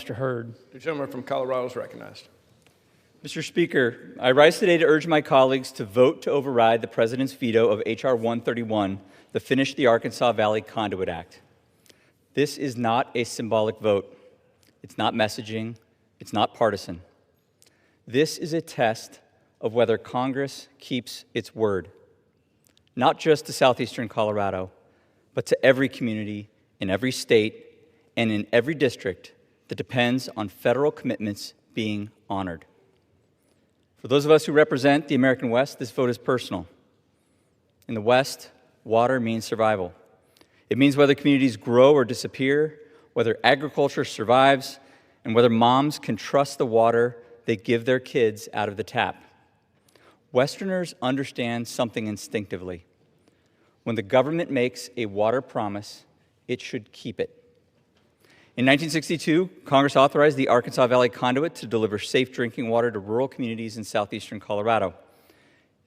Mr. Hurd. The gentleman from Colorado is recognized. Mr. Speaker, I rise today to urge my colleagues to vote to override the President's veto of H.R. 131, the Finish the Arkansas Valley Conduit Act. This is not a symbolic vote. It's not messaging. It's not partisan. This is a test of whether Congress keeps its word, not just to southeastern Colorado, but to every community in every state and in every district that depends on federal commitments being honored. For those of us who represent the American West, this vote is personal. In the West, water means survival. It means whether communities grow or disappear, whether agriculture survives, and whether moms can trust the water they give their kids out of the tap. Westerners understand something instinctively. When the government makes a water promise, it should keep it. In 1962, Congress authorized the Arkansas Valley Conduit to deliver safe drinking water to rural communities in southeastern Colorado.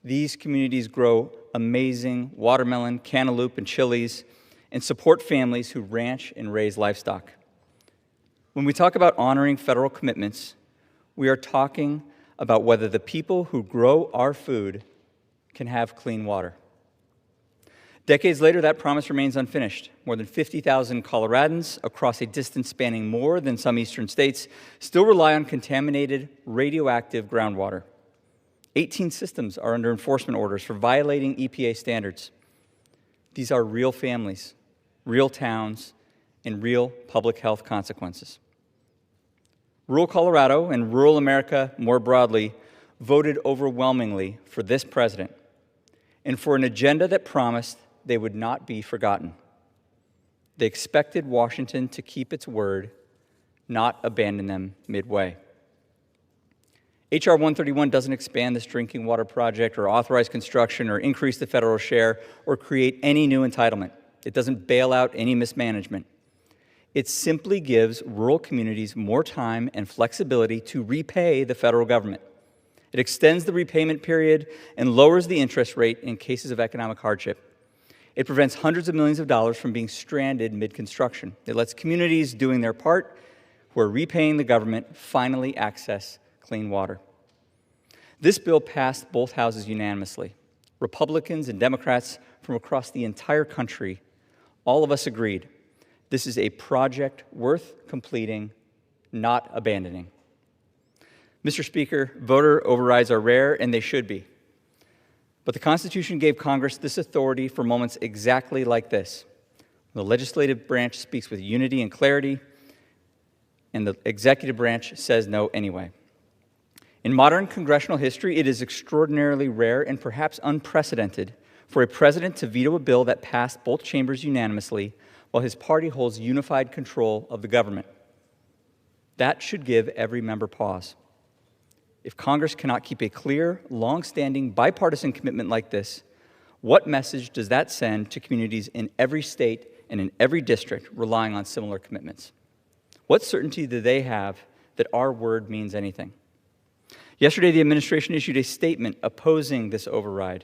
These communities grow amazing watermelon, cantaloupe, and chilies, and support families who ranch and raise livestock. When we talk about honoring federal commitments, we are talking about whether the people who grow our food can have clean water. Decades later, that promise remains unfinished. More than 50,000 Coloradans across a distance spanning more than some eastern states still rely on contaminated, radioactive groundwater. 18 systems are under enforcement orders for violating EPA standards. These are real families, real towns, and real public health consequences. Rural Colorado and rural America more broadly voted overwhelmingly for this president and for an agenda that promised they would not be forgotten. They expected Washington to keep its word, not abandon them midway. H.R. 131 doesn't expand this drinking water project or authorize construction or increase the federal share or create any new entitlement. It doesn't bail out any mismanagement. It simply gives rural communities more time and flexibility to repay the federal government. It extends the repayment period and lowers the interest rate in cases of economic hardship. It prevents hundreds of millions of dollars from being stranded mid-construction. It lets communities doing their part, who are repaying the government, finally access clean water. This bill passed both houses unanimously. Republicans and Democrats from across the entire country, all of us agreed, this is a project worth completing, not abandoning. Mr. Speaker, voter overrides are rare, and they should be. But the Constitution gave Congress this authority for moments exactly like this. The legislative branch speaks with unity and clarity, and the executive branch says no anyway. In modern congressional history, it is extraordinarily rare and perhaps unprecedented for a president to veto a bill that passed both chambers unanimously while his party holds unified control of the government. That should give every member pause. If Congress cannot keep a clear, long-standing, bipartisan commitment like this, what message does that send to communities in every state and in every district relying on similar commitments? What certainty do they have that our word means anything? Yesterday, the administration issued a statement opposing this override,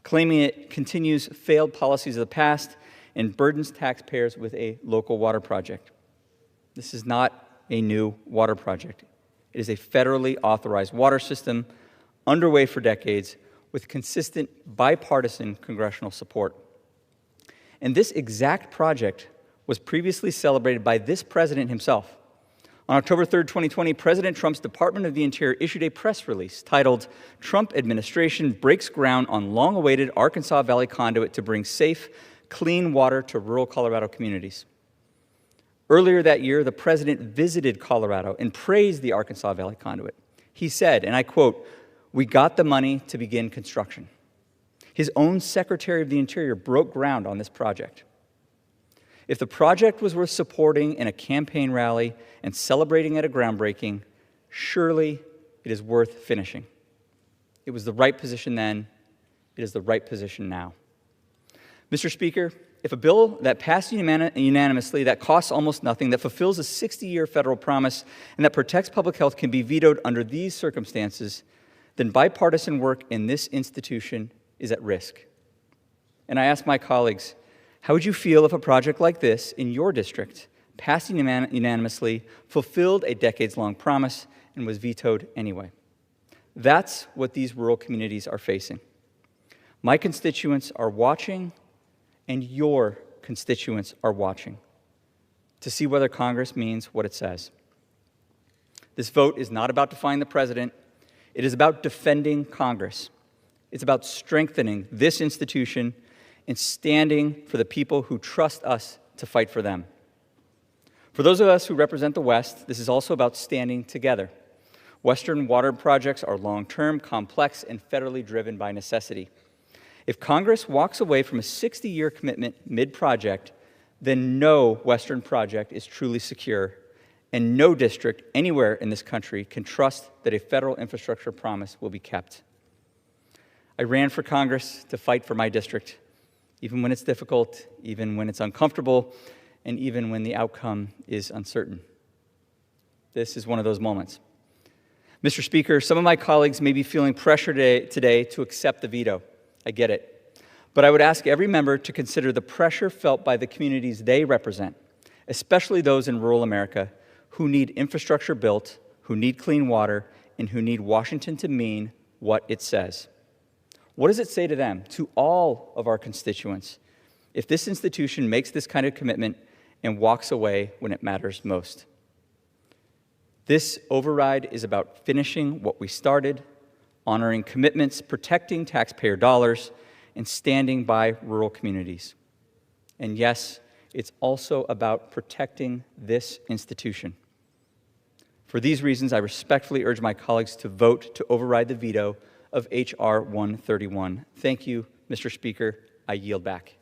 claiming it continues failed policies of the past and burdens taxpayers with a local water project. This is not a new water project. It is a federally authorized water system underway for decades with consistent bipartisan congressional support. And this exact project was previously celebrated by this president himself. On October 3rd, 2020, President Trump's Department of the Interior issued a press release titled, "Trump Administration Breaks Ground on Long-Awaited Arkansas Valley Conduit to Bring Safe, Clean Water to Rural Colorado Communities." Earlier that year, the president visited Colorado and praised the Arkansas Valley Conduit. He said, and I quote, "We got the money to begin construction." His own Secretary of the Interior broke ground on this project. If the project was worth supporting in a campaign rally and celebrating at a groundbreaking, surely it is worth finishing. It was the right position then. It is the right position now. Mr. Speaker, if a bill that passed unanimously, that costs almost nothing, that fulfills a 60-year federal promise, and that protects public health can be vetoed under these circumstances, then bipartisan work in this institution is at risk. And I ask my colleagues, how would you feel if a project like this in your district passed unanimously, fulfilled a decades-long promise, and was vetoed anyway. That's what these rural communities are facing. My constituents are watching, and your constituents are watching to see whether Congress means what it says. This vote is not about defying the president. It is about defending Congress. It's about strengthening this institution and standing for the people who trust us to fight for them. For those of us who represent the West, this is also about standing together. Western water projects are long-term, complex, and federally driven by necessity. If Congress walks away from a 60-year commitment mid-project, then no Western project is truly secure, and no district anywhere in this country can trust that a federal infrastructure promise will be kept. I ran for Congress to fight for my district, even when it's difficult, even when it's uncomfortable, and even when the outcome is uncertain. This is one of those moments. Mr. Speaker, some of my colleagues may be feeling pressure today to accept the veto. I get it. But I would ask every member to consider the pressure felt by the communities they represent, especially those in rural America who need infrastructure built, who need clean water, and who need Washington to mean what it says. What does it say to them, to all of our constituents, if this institution makes this kind of commitment and walks away when it matters most? This override is about finishing what we started, honoring commitments, protecting taxpayer dollars, and standing by rural communities. And yes, it's also about protecting this institution. For these reasons, I respectfully urge my colleagues to vote to override the veto of H.R. 131. Thank you, Mr. Speaker. I yield back.